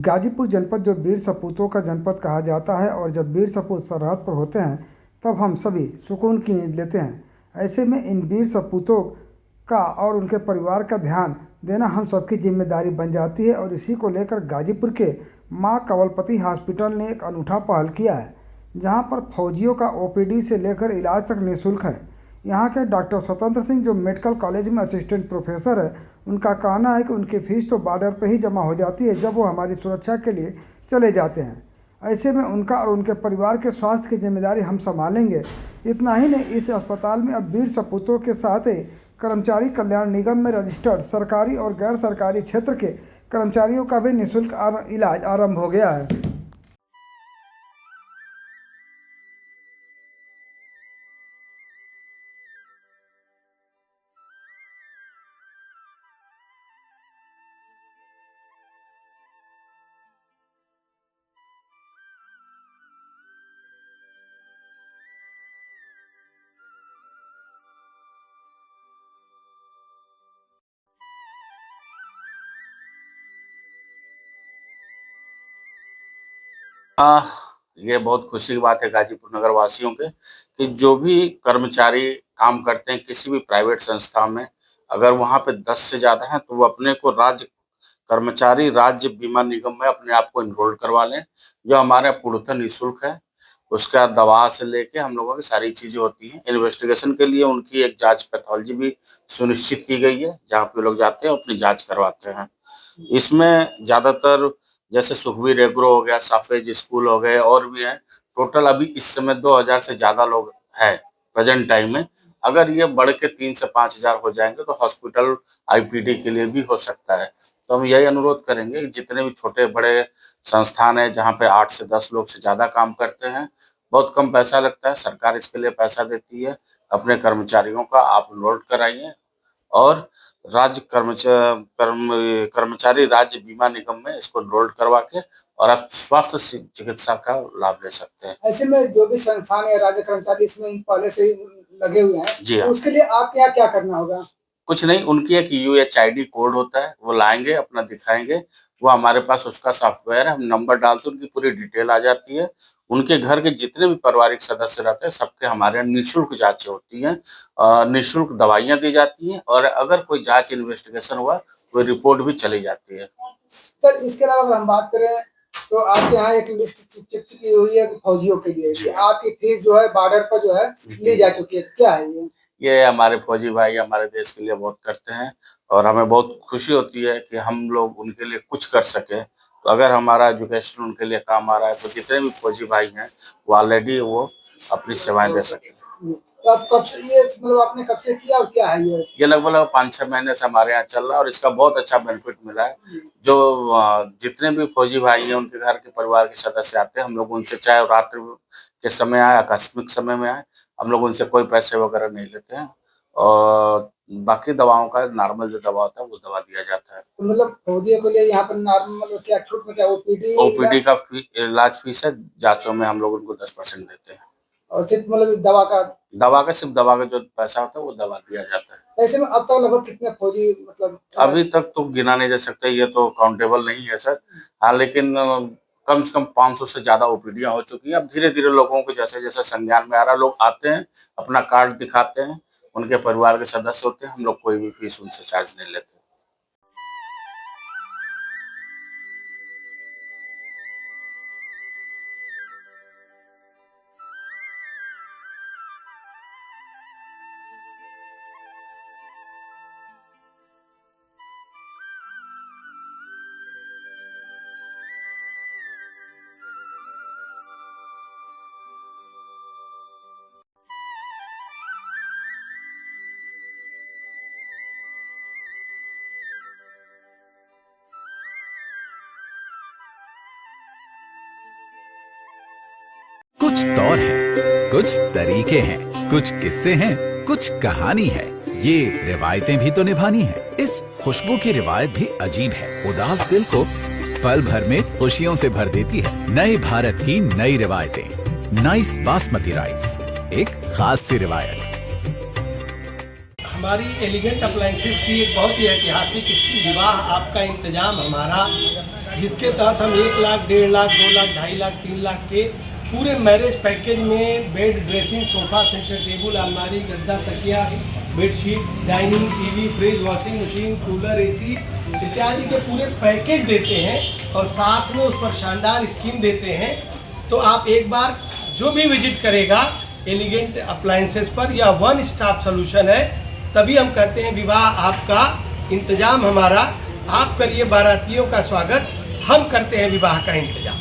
गाजीपुर जनपद जो वीर सपूतों का जनपद कहा जाता है और जब वीर सपूत सरहद पर होते हैं तब हम सभी सुकून की नींद लेते हैं। ऐसे में इन वीर सपूतों का और उनके परिवार का ध्यान देना हम सबकी जिम्मेदारी बन जाती है और इसी को लेकर गाजीपुर के मां कंवलपति हॉस्पिटल ने एक अनूठा पहल किया है, जहां पर फौजियों का ओपीडी से लेकर इलाज तक निःशुल्क है। यहाँ के डॉक्टर स्वतंत्र सिंह जो मेडिकल कॉलेज में असिस्टेंट प्रोफेसर है, उनका कहना है कि उनकी फ़ीस तो बॉर्डर पर ही जमा हो जाती है जब वो हमारी सुरक्षा के लिए चले जाते हैं। ऐसे में उनका और उनके परिवार के स्वास्थ्य की जिम्मेदारी हम संभालेंगे। इतना ही नहीं, इस अस्पताल में अब वीर सपूतों के साथ ही कर्मचारी कल्याण निगम में रजिस्टर्ड सरकारी और गैर सरकारी क्षेत्र के कर्मचारियों का भी निःशुल्क इलाज आरंभ हो गया है। हाँ, ये बहुत खुशी की बात है गाजीपुर नगर वासियों के कि जो भी कर्मचारी काम करते हैं किसी भी प्राइवेट संस्था में, अगर वहाँ पे 10 से ज़्यादा हैं तो वो अपने को राज्य बीमा निगम में अपने आप को एनरोल करवा लें, जो हमारे पूर्णतः निःशुल्क है। उसके बाद दवा से लेके हम लोगों की सारी चीज़ें होती हैं। इन्वेस्टिगेशन के लिए उनकी एक जाँच पैथोलॉजी भी सुनिश्चित की गई है, जहाँ पे लोग जाते हैं अपनी जाँच करवाते हैं। इसमें ज़्यादातर जैसे सुखबीर एग्रो हो गया, साफेज स्कूल हो गए और भी हैं। टोटल अभी इस समय 2000 से ज़्यादा लोग हैं प्रेजेंट टाइम में। अगर ये बढ़ के 3 से 5000 हो जाएंगे तो हॉस्पिटल आईपीडी के लिए भी हो सकता है। तो हम यही अनुरोध करेंगे कि जितने भी छोटे बड़े संस्थान हैं जहाँ पे 8 से 10 लोग से ज़्यादा काम करते हैं, बहुत कम पैसा लगता है, सरकार इसके लिए पैसा देती है। अपने कर्मचारियों का आप एनरोल कराइए और कर्मचारी राज्य बीमा निगम में इसको एनरोल्ड करवा के और आप स्वास्थ्य चिकित्सा का लाभ ले सकते हैं। ऐसे में जो भी संस्थान या राज्य कर्मचारी इसमें पहले से ही लगे हुए हैं, जी हाँ। तो उसके लिए आपके यहाँ क्या करना होगा? कुछ नहीं, उनकी एक यूएचआईडी कोड होता है, वो लाएंगे, अपना दिखाएंगे, वो हमारे पास उसका सॉफ्टवेयर है, हम नंबर डालते हैं, उनकी पूरी डिटेल आ जाती है। उनके घर के जितने भी पारिवारिक सदस्य रहते हैं सबके हमारे यहाँ निःशुल्क जांचें होती हैं, निःशुल्क दवाइयाँ दी जाती हैं और अगर कोई जांच इन्वेस्टिगेशन हुआ कोई रिपोर्ट भी चली जाती है। सर, इसके अलावा अगर हम बात करें तो आपके यहाँ एक लिस्ट की हुई है फौजियों के लिए कि आपकी फीस जो है बॉर्डर पर जो है ली जा चुकी है, क्या है ये हमारे फौजी भाई हमारे देश के लिए बहुत करते हैं और हमें बहुत खुशी होती है कि हम लोग उनके लिए कुछ कर सके। तो अगर हमारा एजुकेशन उनके लिए काम आ रहा है तो जितने भी फौजी भाई हैं वो ऑलरेडी वो अपनी सेवाएं दे सके। तो आप कब से ये मतलब आपने कब से किया और क्या है ये लगभग 5-6 महीने से हमारे यहाँ चल रहा है और इसका बहुत अच्छा बेनिफिट मिला है। जो जितने भी फौजी भाई हैं उनके घर के परिवार के सदस्य आते हैं, हम लोग उनसे चाहे रात्रि के समय आए, आकस्मिक समय में आए, हम लोग उनसे कोई पैसे वगैरह नहीं लेते हैं और बाकी दवाओं का नॉर्मल जो दवा होता है वो दवा दिया जाता है। तो मतलब फौजियों के लिए यहाँ पर नॉर्मल क्या छूट में क्या ओपीडी का इलाज फीस है, जांचों में हम लोग उनको 10% देते हैं और सिर्फ मतलब सिर्फ दवा का जो पैसा होता है वो दवा दिया जाता है। ऐसे में अब तक लगभग कितने फौजी मतलब अभी तक तो गिना नहीं जा सकता, ये तो काउंटेबल नहीं है सर। हाँ, लेकिन कम से कम 500 से ज्यादा ओपीडियां हो चुकी हैं। अब धीरे धीरे लोगों को जैसे जैसे संज्ञान में आ रहा, लोग आते हैं, अपना कार्ड दिखाते हैं, उनके परिवार के सदस्य होते हैं, हम लोग कोई भी फीस उनसे चार्ज नहीं लेते। कुछ तौर है, कुछ तरीके हैं, कुछ किस्से हैं, कुछ कहानी है। ये रिवायतें भी तो निभानी है। इस खुशबू की रिवायत भी अजीब है, उदास दिल को पल भर में खुशियों से भर देती है। नए भारत की नई रिवायतें, नाइस बासमती राइस, एक खास सी रिवायत। हमारी एलिगेंट अप्लायंसेस की एक बहुत ही ऐतिहासिक विवाह आपका इंतजाम हमारा जिसके तहत हम 1 लाख, 1.5 लाख, 2 लाख, 2.5 लाख, 3 लाख के पूरे मैरिज पैकेज में bed, dressing, sofa, centre table, अलमारी, गद्दा, तकिया, bedsheet, dining, TV, fridge, washing machine, cooler, AC इत्यादि के पूरे पैकेज देते हैं और साथ में उस पर शानदार स्कीम देते हैं। तो आप एक बार जो भी विजिट करेगा एलिगेंट अप्लायंसेस पर, यह वन स्टॉप सॉल्यूशन है। तभी हम कहते हैं विवाह आपका, इंतजाम हमारा। आप करिए बारातियों का स्वागत, हम करते हैं विवाह का इंतजाम।